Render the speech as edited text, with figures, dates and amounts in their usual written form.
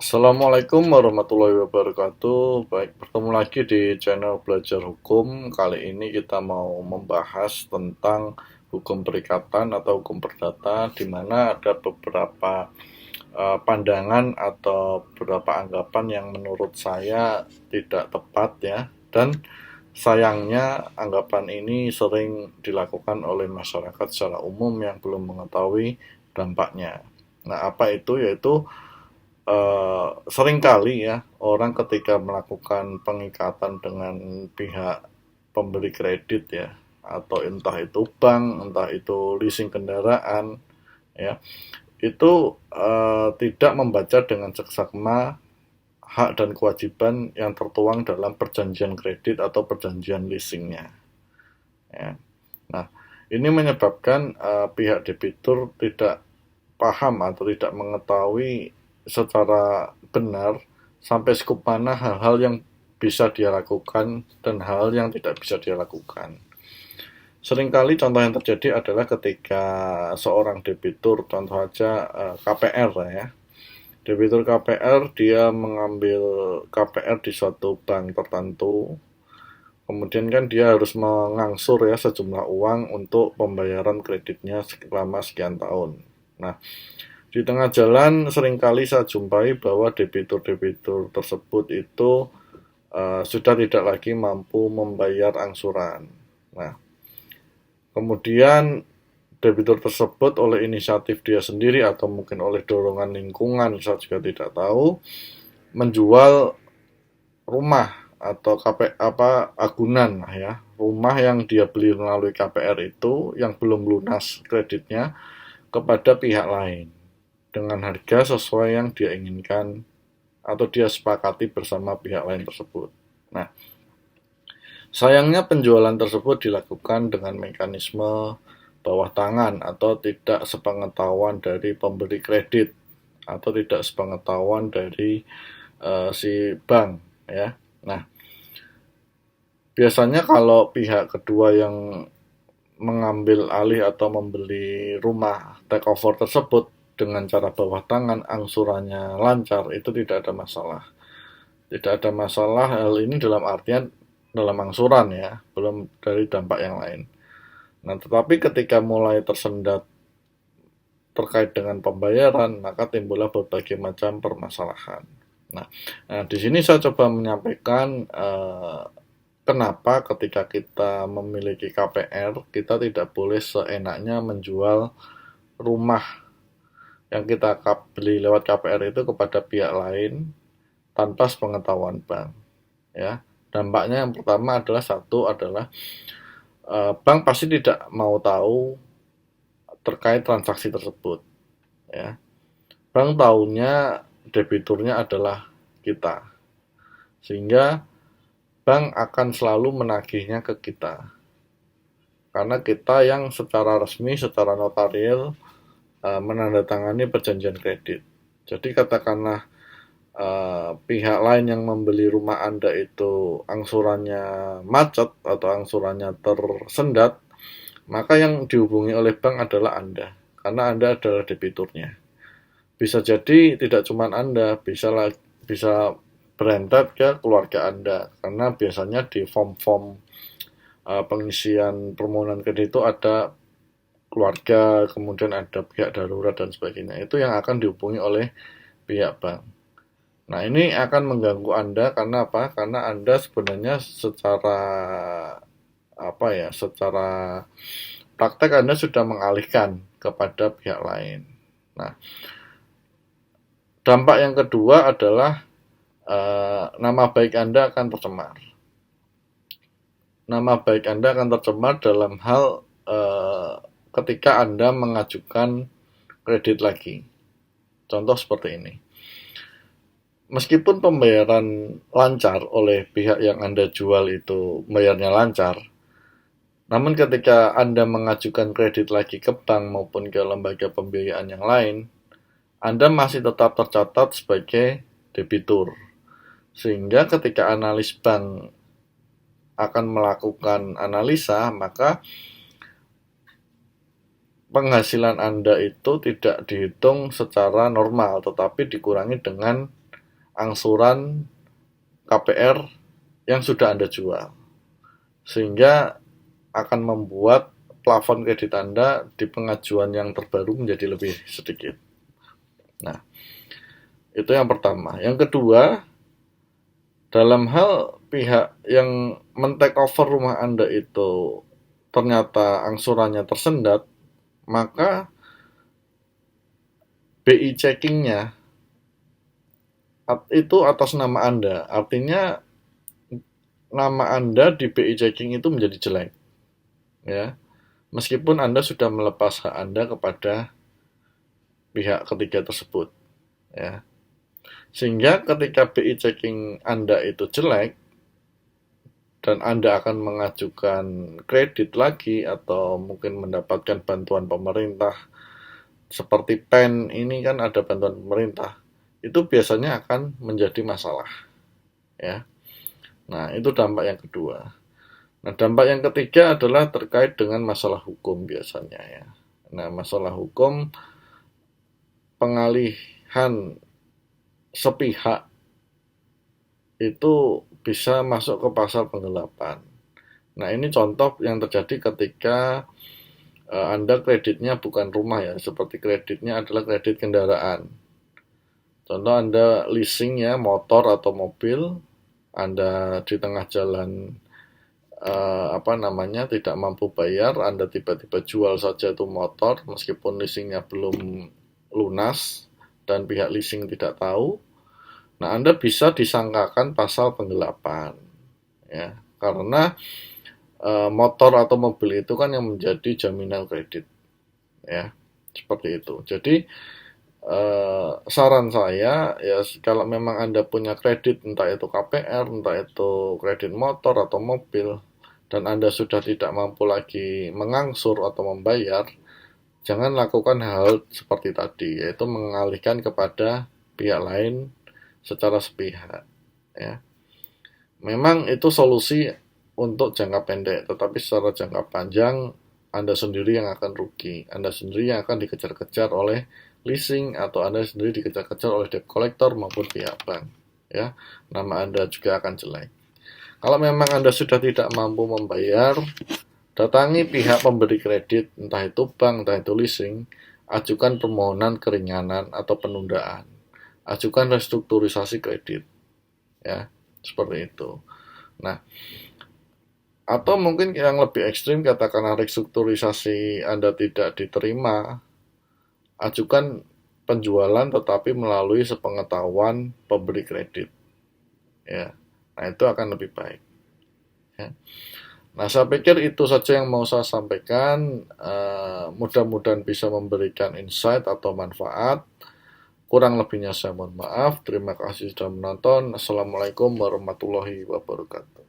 Assalamualaikum warahmatullahi wabarakatuh. Baik, bertemu lagi di channel Belajar Hukum. Kali ini kita mau membahas tentang hukum perikatan atau hukum perdata, di mana ada beberapa pandangan atau beberapa anggapan yang menurut saya tidak tepat ya. Dan sayangnya anggapan ini sering dilakukan oleh masyarakat secara umum yang belum mengetahui dampaknya. Nah, apa itu? Yaitu seringkali ya orang ketika melakukan pengikatan dengan pihak pemberi kredit ya, atau entah itu bank, entah itu leasing kendaraan ya, itu tidak membaca dengan seksama hak dan kewajiban yang tertuang dalam perjanjian kredit atau perjanjian leasingnya ya. Nah, ini menyebabkan pihak debitur tidak paham atau tidak mengetahui secara benar sampai skup mana hal-hal yang bisa dia lakukan dan hal yang tidak bisa dia lakukan. Seringkali contoh yang terjadi adalah ketika seorang debitur, contoh saja KPR ya. Debitur KPR dia mengambil KPR di suatu bank tertentu, kemudian kan dia harus mengangsur ya sejumlah uang untuk pembayaran kreditnya selama sekian tahun. Nah, di tengah jalan seringkali saya jumpai bahwa debitur-debitur tersebut itu sudah tidak lagi mampu membayar angsuran. Nah, kemudian debitur tersebut oleh inisiatif dia sendiri atau mungkin oleh dorongan lingkungan, saya juga tidak tahu, menjual rumah atau agunan ya, rumah yang dia beli melalui KPR itu yang belum lunas kreditnya kepada pihak lain dengan harga sesuai yang dia inginkan atau dia sepakati bersama pihak lain tersebut. Nah, sayangnya penjualan tersebut dilakukan dengan mekanisme bawah tangan atau tidak sepengetahuan dari pemberi kredit atau tidak sepengetahuan dari si bank ya. Nah, biasanya kalau pihak kedua yang mengambil alih atau membeli rumah takeover tersebut dengan cara bawah tangan, angsurannya lancar, itu tidak ada masalah. Tidak ada masalah hal ini dalam artian dalam angsuran ya, belum dari dampak yang lain. Nah, tetapi ketika mulai tersendat terkait dengan pembayaran, maka timbullah berbagai macam permasalahan. Nah, di sini saya coba menyampaikan kenapa ketika kita memiliki KPR, kita tidak boleh seenaknya menjual rumah yang kita beli lewat KPR itu kepada pihak lain tanpa sepengetahuan bank ya. Dampaknya yang pertama adalah satu adalah bank pasti tidak mau tahu terkait transaksi tersebut ya. Bank tahunya debiturnya adalah kita, sehingga bank akan selalu menagihnya ke kita karena kita yang secara resmi, secara notarial menandatangani perjanjian kredit. Jadi katakanlah pihak lain yang membeli rumah Anda itu angsurannya macet atau angsurannya tersendat, maka yang dihubungi oleh bank adalah Anda, karena Anda adalah debiturnya. Bisa jadi tidak cuma Anda, bisa berentet ke keluarga Anda, karena biasanya di form-form pengisian permohonan kredit itu ada keluarga, kemudian ada pihak darurat dan sebagainya. Itu yang akan dihubungi oleh pihak bank. Nah, ini akan mengganggu Anda karena apa? Karena Anda sebenarnya secara secara praktek Anda sudah mengalihkan kepada pihak lain. Nah, dampak yang kedua adalah nama baik Anda akan tercemar. Nama baik Anda akan tercemar dalam hal ketika Anda mengajukan kredit lagi. Contoh seperti ini. Meskipun pembayaran lancar oleh pihak yang Anda jual itu bayarnya lancar, namun ketika Anda mengajukan kredit lagi ke bank maupun ke lembaga pembiayaan yang lain, Anda masih tetap tercatat sebagai debitur. Sehingga ketika analis bank akan melakukan analisa, maka penghasilan Anda itu tidak dihitung secara normal, tetapi dikurangi dengan angsuran KPR yang sudah Anda jual. Sehingga akan membuat plafon kredit Anda di pengajuan yang terbaru menjadi lebih sedikit. Nah, itu yang pertama. Yang kedua, dalam hal pihak yang men-take over rumah Anda itu ternyata angsurannya tersendat, maka BI checkingnya itu atas nama Anda. Artinya nama Anda di BI checking itu menjadi jelek. Ya, meskipun Anda sudah melepas hak Anda kepada pihak ketiga tersebut. Ya. Sehingga ketika BI checking Anda itu jelek, dan Anda akan mengajukan kredit lagi atau mungkin mendapatkan bantuan pemerintah seperti PEN ini kan ada bantuan pemerintah, itu biasanya akan menjadi masalah, ya. Nah, itu dampak yang kedua. Nah, dampak yang ketiga adalah terkait dengan masalah hukum biasanya, ya. Nah, masalah hukum pengalihan sepihak itu bisa masuk ke pasal penggelapan. Nah, ini contoh yang terjadi ketika Anda kreditnya bukan rumah, ya, seperti kreditnya adalah kredit kendaraan. Contoh Anda leasing, ya, motor atau mobil, Anda di tengah jalan tidak mampu bayar, Anda tiba-tiba jual saja itu motor meskipun leasingnya belum lunas dan pihak leasing tidak tahu. Nah, Anda bisa disangkakan pasal penggelapan, ya, karena motor atau mobil itu kan yang menjadi jaminan kredit, ya, seperti itu. Jadi saran saya, ya, kalau memang Anda punya kredit, entah itu KPR, entah itu kredit motor atau mobil, dan Anda sudah tidak mampu lagi mengangsur atau membayar, jangan lakukan hal seperti tadi, yaitu mengalihkan kepada pihak lain secara sepihak, ya. Memang itu solusi untuk jangka pendek, tetapi secara jangka panjang Anda sendiri yang akan rugi, Anda sendiri yang akan dikejar-kejar oleh leasing, atau Anda sendiri dikejar-kejar oleh debt collector maupun pihak bank, ya. Nama Anda juga akan jelek. Kalau memang Anda sudah tidak mampu membayar, datangi pihak pemberi kredit, entah itu bank, entah itu leasing, ajukan permohonan keringanan atau penundaan, ajukan restrukturisasi kredit, ya, seperti itu. Nah, atau mungkin yang lebih ekstrim, katakanlah restrukturisasi Anda tidak diterima, ajukan penjualan tetapi melalui sepengetahuan pemberi kredit, ya. Nah, itu akan lebih baik, ya. Nah, saya pikir itu saja yang mau saya sampaikan. Mudah-mudahan bisa memberikan insight atau manfaat. Kurang lebihnya saya mohon maaf. Terima kasih sudah menonton. Assalamualaikum warahmatullahi wabarakatuh.